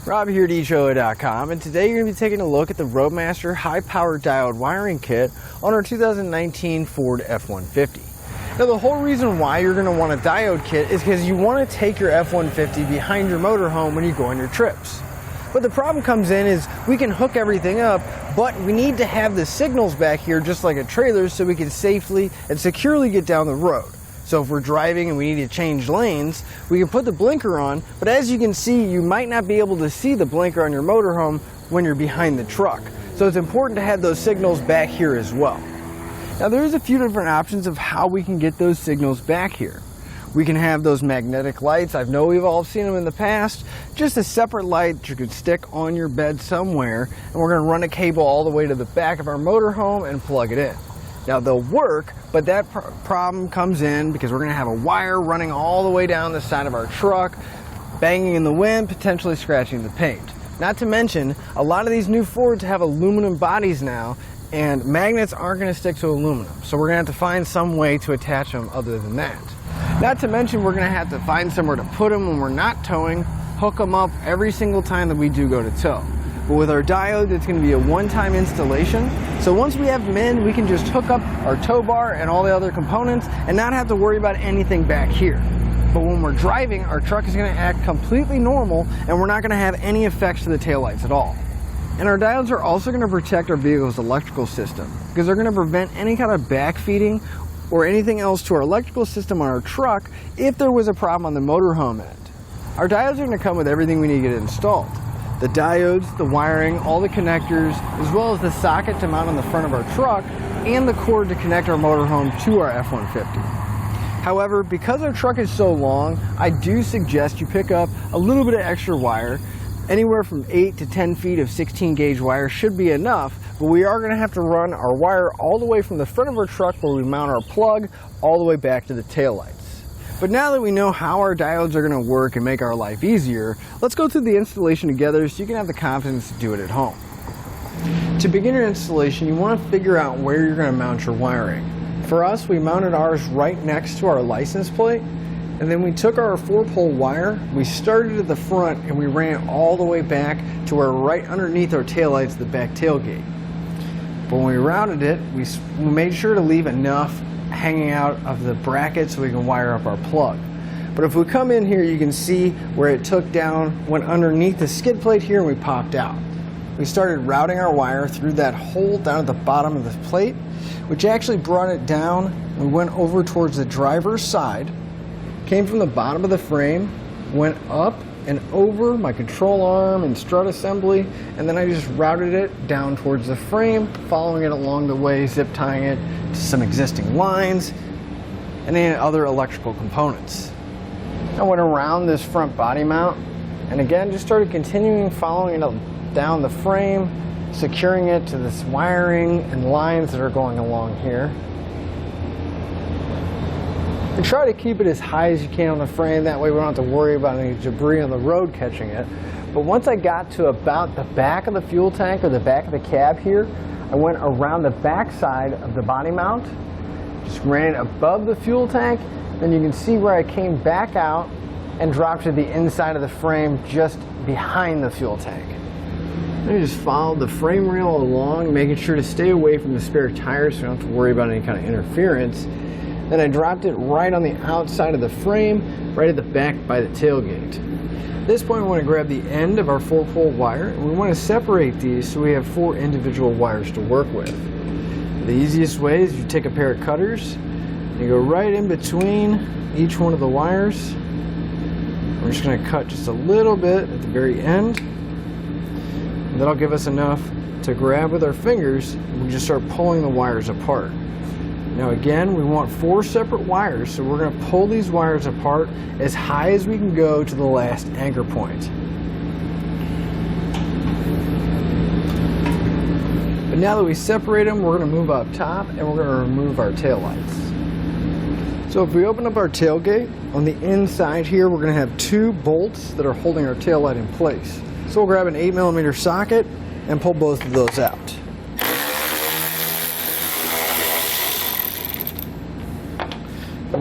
Rob here at etrailer.com, and today you're going to be taking a look at the Roadmaster High Powered Diode wiring kit on our 2019 Ford F-150. Now the whole reason why you're going to want a diode kit is because you want to take your F-150 behind your motorhome when you go on your trips. But the problem comes in is we can hook everything up, but we need to have the signals back here just like a trailer so we can safely and securely get down the road. So if we're driving and we need to change lanes, we can put the blinker on, but as you can see, you might not be able to see the blinker on your motorhome when you're behind the truck. So it's important to have those signals back here as well. Now there's a few different options of how we can get those signals back here. We can have those magnetic lights. I know we've all seen them in the past. Just a separate light that you could stick on your bed somewhere, and we're going to run a cable all the way to the back of our motorhome and plug it in. Now they'll work, but that problem comes in because we're going to have a wire running all the way down the side of our truck, banging in the wind, potentially scratching the paint. Not to mention, a lot of these new Fords have aluminum bodies now, and magnets aren't going to stick to aluminum. So we're going to have to find some way to attach them other than that. Not to mention, we're going to have to find somewhere to put them when we're not towing, hook them up every single time that we do go to tow. But with our diode, it's going to be a one-time installation. So once we have them in, we can just hook up our tow bar and all the other components and not have to worry about anything back here. But when we're driving, our truck is going to act completely normal and we're not going to have any effects to the taillights at all. And our diodes are also going to protect our vehicle's electrical system because they're going to prevent any kind of backfeeding or anything else to our electrical system on our truck if there was a problem on the motorhome end. Our diodes are going to come with everything we need to get installed. The diodes, the wiring, all the connectors, as well as the socket to mount on the front of our truck and the cord to connect our motorhome to our F-150. However, because our truck is so long, I do suggest you pick up a little bit of extra wire. Anywhere from 8 to 10 feet of 16 gauge wire should be enough, but we are going to have to run our wire all the way from the front of our truck where we mount our plug all the way back to the taillights. But now that we know how our diodes are going to work and make our life easier, let's go through the installation together so you can have the confidence to do it at home. To begin your installation, you want to figure out where you're going to mount your wiring. For us, we mounted ours right next to our license plate, and then we took our 4-pole wire, we started at the front, and we ran it all the way back to where right underneath our taillights, the back tailgate. But when we routed it, we made sure to leave enough hanging out of the bracket so we can wire up our plug. But if we come in here, you can see where it took down, went underneath the skid plate here, and we popped out. We started routing our wire through that hole down at the bottom of the plate, which actually brought it down. We went over towards the driver's side, came from the bottom of the frame, went up and over my control arm and strut assembly, and then I just routed it down towards the frame, following it along the way, zip tying it to some existing lines and any other electrical components. I went around this front body mount and again just started continuing following it down the frame, securing it to this wiring and lines that are going along here. And try to keep it as high as you can on the frame, that way we don't have to worry about any debris on the road catching it. But once I got to about the back of the fuel tank or the back of the cab here, I went around the back side of the body mount, just ran it above the fuel tank, then you can see where I came back out and dropped to the inside of the frame just behind the fuel tank. Then I just followed the frame rail along, making sure to stay away from the spare tires so you don't have to worry about any kind of interference. Then I dropped it right on the outside of the frame, right at the back by the tailgate. At this point, we want to grab the end of our 4-pole wire, and we want to separate these so we have 4 individual wires to work with. The easiest way is you take a pair of cutters, and you go right in between each one of the wires. We're just going to cut just a little bit at the very end. And that'll give us enough to grab with our fingers, and we just start pulling the wires apart. Now again, we want 4 separate wires, so we're going to pull these wires apart as high as we can go to the last anchor point. But now that we separate them, we're going to move up top and we're going to remove our taillights. So if we open up our tailgate, on the inside here we're going to have 2 bolts that are holding our taillight in place. So we'll grab an 8mm socket and pull both of those out.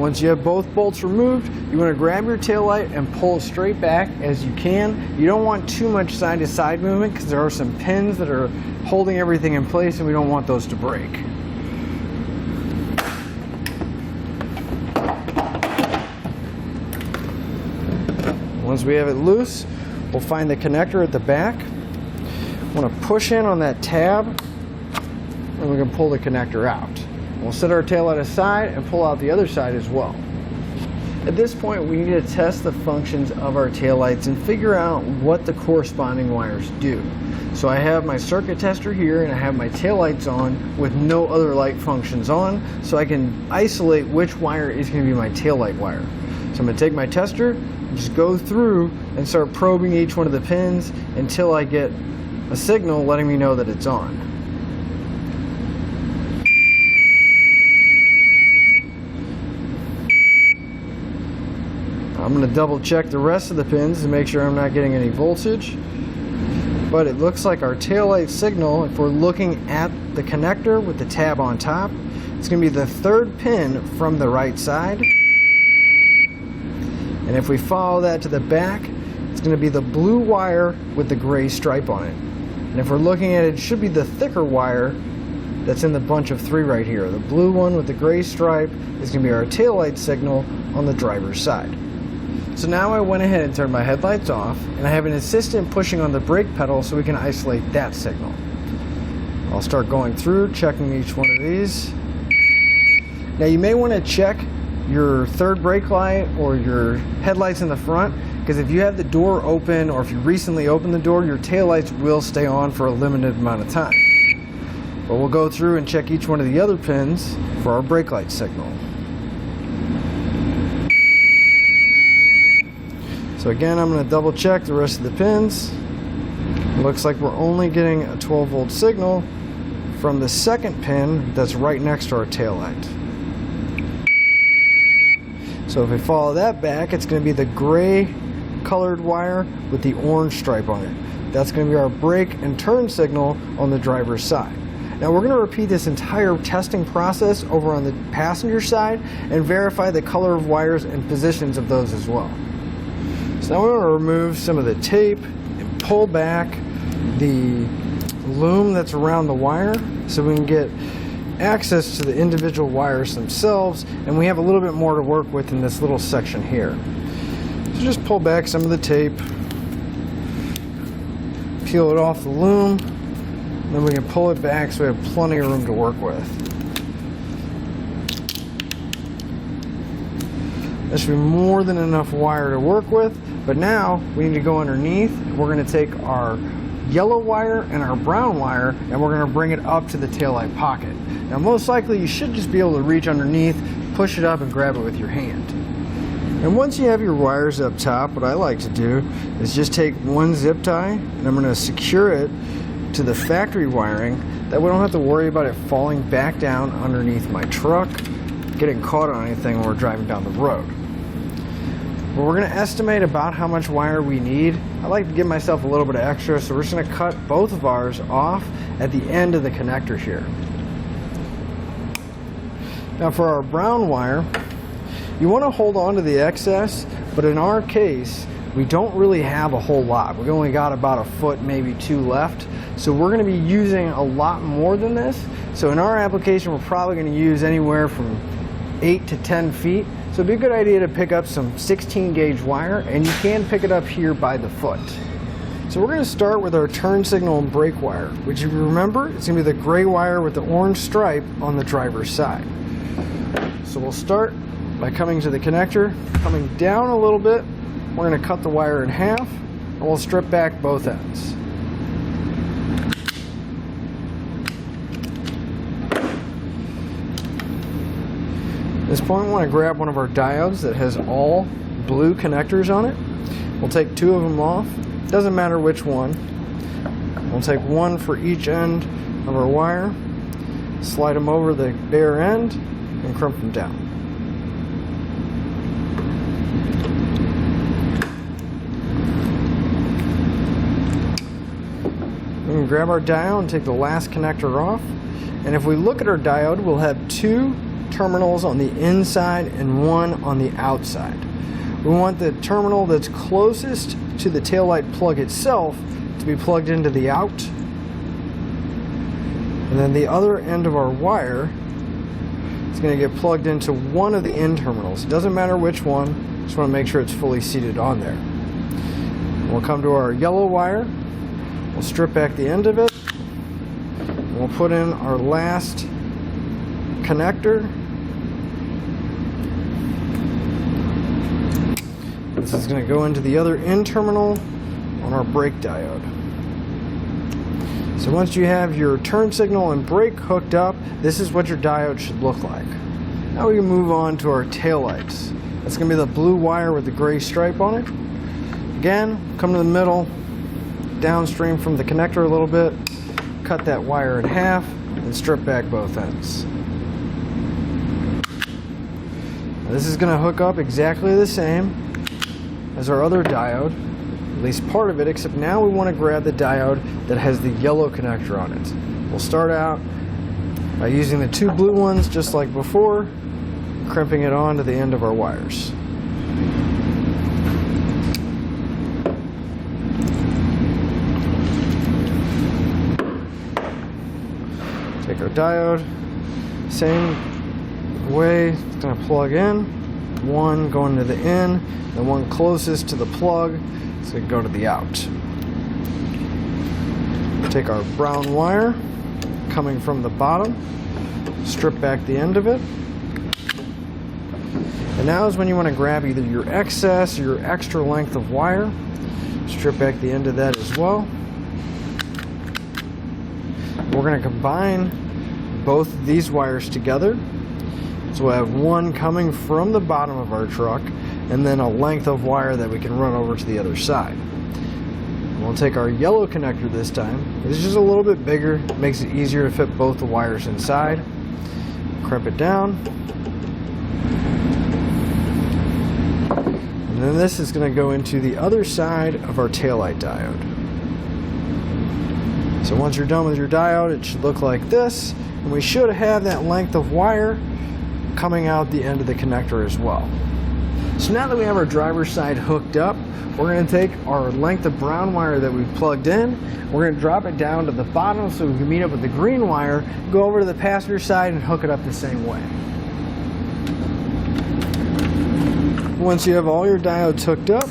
Once you have both bolts removed, you want to grab your taillight and pull it straight back as you can. You don't want too much side to side movement because there are some pins that are holding everything in place and we don't want those to break. Once we have it loose, we'll find the connector at the back. Want to push in on that tab and we can pull the connector out. We'll set our taillight aside and pull out the other side as well. At this point, we need to test the functions of our taillights and figure out what the corresponding wires do. So I have my circuit tester here and I have my taillights on with no other light functions on, so I can isolate which wire is going to be my taillight wire. So I'm going to take my tester, just go through and start probing each one of the pins until I get a signal letting me know that it's on. I'm going to double check the rest of the pins to make sure I'm not getting any voltage. But it looks like our taillight signal, if we're looking at the connector with the tab on top, it's going to be the third pin from the right side. And if we follow that to the back, it's going to be the blue wire with the gray stripe on it. And if we're looking at it, it should be the thicker wire that's in the bunch of 3 right here. The blue one with the gray stripe is going to be our taillight signal on the driver's side. So now I went ahead and turned my headlights off, and I have an assistant pushing on the brake pedal so we can isolate that signal. I'll start going through, checking each one of these. Now you may want to check your third brake light or your headlights in the front, because if you have the door open or if you recently opened the door, your taillights will stay on for a limited amount of time. But we'll go through and check each one of the other pins for our brake light signal. So again, I'm going to double check the rest of the pins. It looks like we're only getting a 12 volt signal from the second pin that's right next to our taillight. So if we follow that back, it's going to be the gray colored wire with the orange stripe on it. That's going to be our brake and turn signal on the driver's side. Now we're going to repeat this entire testing process over on the passenger side and verify the color of wires and positions of those as well. So now we want to remove some of the tape and pull back the loom that's around the wire so we can get access to the individual wires themselves, and we have a little bit more to work with in this little section here. So just pull back some of the tape, peel it off the loom, and then we can pull it back so we have plenty of room to work with. That should be more than enough wire to work with, but now we need to go underneath. We're going to take our yellow wire and our brown wire and we're going to bring it up to the taillight pocket. Now most likely you should just be able to reach underneath, push it up and grab it with your hand. And once you have your wires up top, what I like to do is just take one zip tie and I'm going to secure it to the factory wiring, that we don't have to worry about it falling back down underneath my truck, getting caught on anything when we're driving down the road. But we're going to estimate about how much wire we need. I like to give myself a little bit of extra, so we're just going to cut both of ours off at the end of the connector here. Now for our brown wire, you want to hold on to the excess, but in our case, we don't really have a whole lot. We've only got about a foot, maybe 2 left. So we're going to be using a lot more than this. So in our application, we're probably going to use anywhere from 8 to 10 feet. So it'd be a good idea to pick up some 16 gauge wire, and you can pick it up here by the foot. So we're going to start with our turn signal and brake wire, which if you remember, it's going to be the gray wire with the orange stripe on the driver's side. So we'll start by coming to the connector, coming down a little bit. We're going to cut the wire in half, and we'll strip back both ends. At this point, we want to grab one of our diodes that has all blue connectors on it. We'll take 2 of them off. Doesn't matter which one. We'll take one for each end of our wire, slide them over the bare end, and crimp them down. We can grab our diode and take the last connector off. And if we look at our diode, we'll have 2 terminals on the inside and one on the outside. We want the terminal that's closest to the taillight plug itself to be plugged into the out, and then the other end of our wire is going to get plugged into one of the in terminals. It doesn't matter which one, just want to make sure it's fully seated on there. We'll come to our yellow wire, we'll strip back the end of it, and we'll put in our last connector. This is going to go into the other in terminal on our brake diode. So once you have your turn signal and brake hooked up, this is what your diode should look like. Now we can move on to our taillights. That's going to be the blue wire with the gray stripe on it. Again, come to the middle, downstream from the connector a little bit, cut that wire in half, and strip back both ends. Now this is going to hook up exactly the same as our other diode, at least part of it, except now we want to grab the diode that has the yellow connector on it. We'll start out by using the two blue ones just like before, crimping it on to the end of our wires. Take our diode, same way, it's going to plug in, one going to the in, the one closest to the plug is going to go to the out. Take our brown wire coming from the bottom, strip back the end of it, and now is when you want to grab either your excess or your extra length of wire, strip back the end of that as well. We're going to combine both of these wires together, so we'll have one coming from the bottom of our truck and then a length of wire that we can run over to the other side. We'll take our yellow connector this time. It's just a little bit bigger, makes it easier to fit both the wires inside. Crimp it down. And then this is going to go into the other side of our taillight diode. So once you're done with your diode, it should look like this, and we should have that length of wire coming out the end of the connector as well. So now that we have our driver's side hooked up, we're going to take our length of brown wire that we've plugged in, we're going to drop it down to the bottom so we can meet up with the green wire, go over to the passenger side and hook it up the same way. Once you have all your diodes hooked up,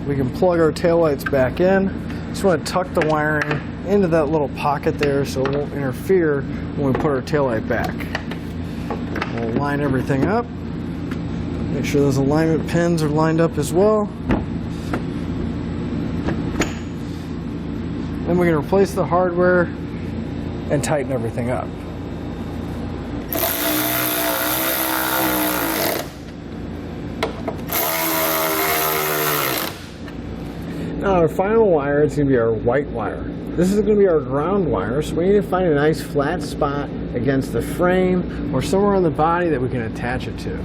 we can plug our taillights back in. Just want to tuck the wiring into that little pocket there so it won't interfere when we put our taillight back. We'll line everything up. Make sure those alignment pins are lined up as well. Then we can replace the hardware and tighten everything up. Now our final wire is going to be our white wire. This is going to be our ground wire, so we need to find a nice flat spot against the frame or somewhere on the body that we can attach it to.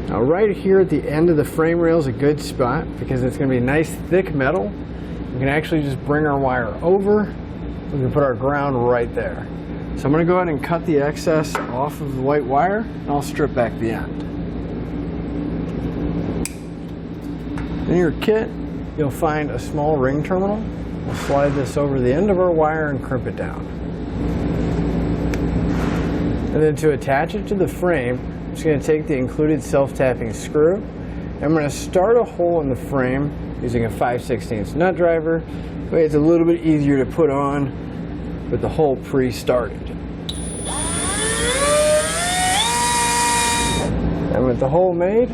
Now right here at the end of the frame rail is a good spot because it's going to be nice thick metal. We can actually just bring our wire over. We can put our ground right there. So I'm going to go ahead and cut the excess off of the white wire and I'll strip back the end. In your kit, you'll find a small ring terminal. We'll slide this over the end of our wire and crimp it down. And then to attach it to the frame, I'm just going to take the included self-tapping screw. And I'm going to start a hole in the frame using a 5/16 nut driver. That way it's a little bit easier to put on with the hole pre-started. And with the hole made,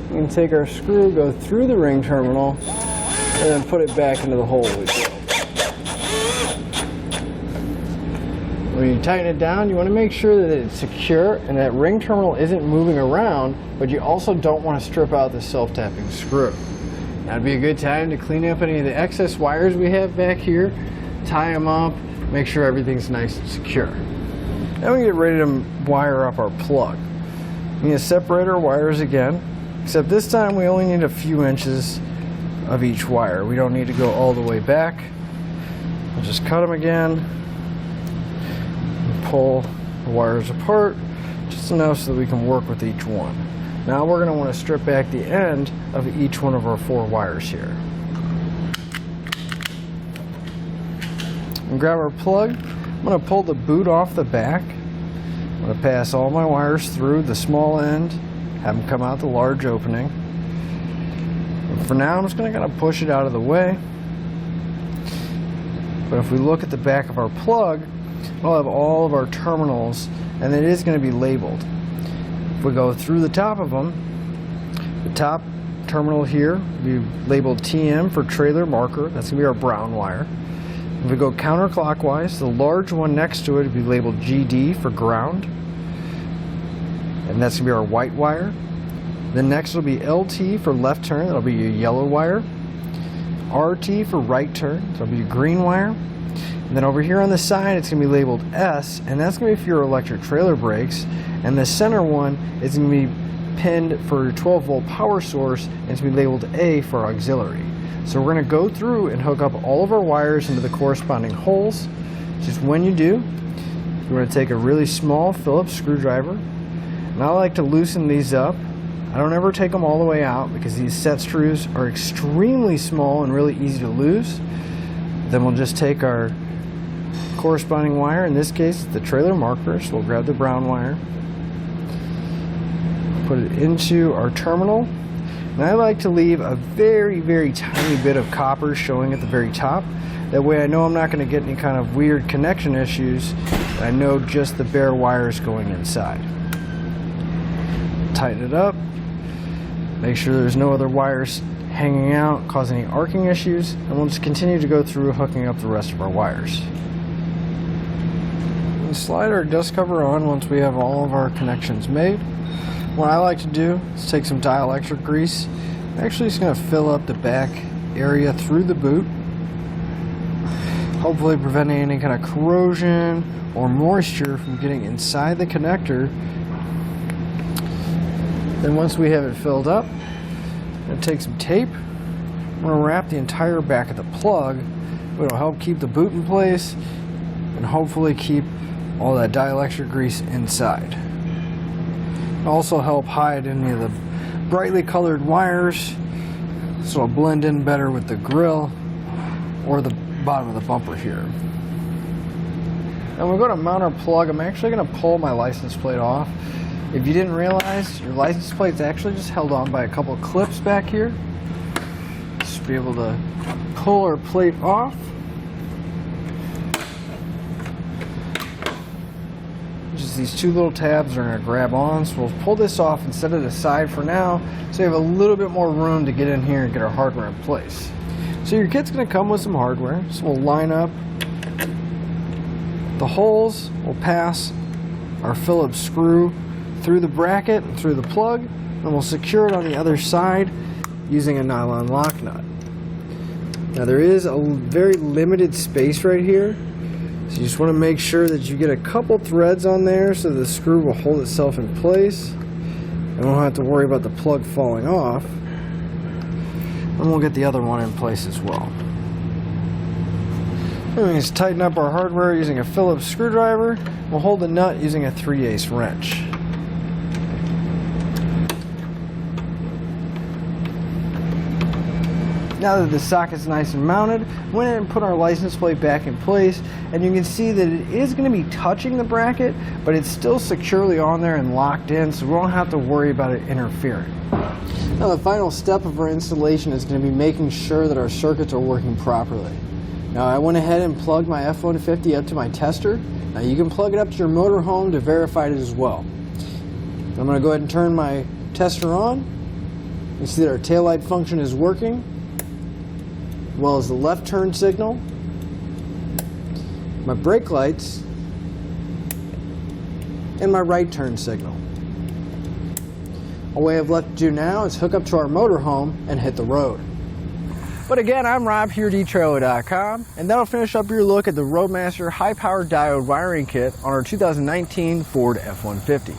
we can take our screw, go through the ring terminal, and then put it back into the hole we drilled. When you tighten it down, you want to make sure that it's secure and that ring terminal isn't moving around, but you also don't want to strip out the self-tapping screw. Now would be a good time to clean up any of the excess wires we have back here, tie them up, make sure everything's nice and secure. Now we get ready to wire up our plug. We need to separate our wires again, except this time we only need a few inches of each wire. We don't need to go all the way back. We'll just cut them again, pull the wires apart, just enough so that we can work with each one. Now we're going to want to strip back the end of each one of our 4 wires here. And grab our plug. I'm going to pull the boot off the back. I'm going to pass all my wires through the small end, have them come out the large opening. And for now, I'm just going to kind of push it out of the way. But if we look at the back of our plug, we'll have all of our terminals, and it is going to be labeled. If we go through the top of them, the top terminal here will be labeled TM for trailer marker. That's going to be our brown wire. If we go counterclockwise, the large one next to it will be labeled GD for ground. And that's going to be our white wire. Then next will be LT for left turn. That'll be your yellow wire. RT for right turn. That'll be your green wire. And then over here on the side, it's going to be labeled S, and that's going to be for your electric trailer brakes. And the center one is going to be pinned for your 12-volt power source, and it's going to be labeled A for auxiliary. So we're going to go through and hook up all of our wires into the corresponding holes. Just when you do, you're going to take a really small Phillips screwdriver, and I like to loosen these up. I don't ever take them all the way out because these set screws are extremely small and really easy to lose. Then we'll just take our corresponding wire, in this case the trailer marker, so we'll grab the brown wire, put it into our terminal, and I like to leave a very, very tiny bit of copper showing at the very top. That way I know I'm not going to get any kind of weird connection issues, and I know just the bare wires going inside. Tighten it up, make sure there's no other wires hanging out, cause any arcing issues, and we'll just continue to go through hooking up the rest of our wires. And slide our dust cover on once we have all of our connections made. What I like to do is take some dielectric grease. Actually, it's going to fill up the back area through the boot, hopefully preventing any kind of corrosion or moisture from getting inside the connector. Then once we have it filled up, I'm going to take some tape. I'm going to wrap the entire back of the plug. It'll help keep the boot in place and hopefully keep all that dielectric grease inside. It'll also help hide any of the brightly colored wires, so it'll blend in better with the grill or the bottom of the bumper here. And we're going to mount our plug. I'm actually going to pull my license plate off. If you didn't realize, your license plate's actually just held on by a couple of clips back here. Just be able to pull our plate off. Just these 2 little tabs are going to grab on, so we'll pull this off and set it aside for now, so you have a little bit more room to get in here and get our hardware in place. So your kit's going to come with some hardware, so we'll line up the holes. We'll pass our Phillips screw through the bracket and through the plug, and we'll secure it on the other side using a nylon lock nut. Now there is a very limited space right here, so you just want to make sure that you get a couple threads on there so the screw will hold itself in place and we won't have to worry about the plug falling off. And we'll get the other one in place as well. We just tighten up our hardware using a Phillips screwdriver. We'll hold the nut using a 3/8 wrench. Now that the socket's nice and mounted, we went ahead and put our license plate back in place, and you can see that it is going to be touching the bracket, but it's still securely on there and locked in, so we won't have to worry about it interfering. Now the final step of our installation is going to be making sure that our circuits are working properly. Now I went ahead and plugged my F-150 up to my tester. Now you can plug it up to your motorhome to verify it as well. I'm going to go ahead and turn my tester on. You see that our taillight function is working, as well as the left turn signal, my brake lights, and my right turn signal. All we have left to do now is hook up to our motorhome and hit the road. But again, I'm Rob here at etrailer.com, and that'll finish up your look at the Roadmaster High Powered Diode wiring kit on our 2019 Ford F-150.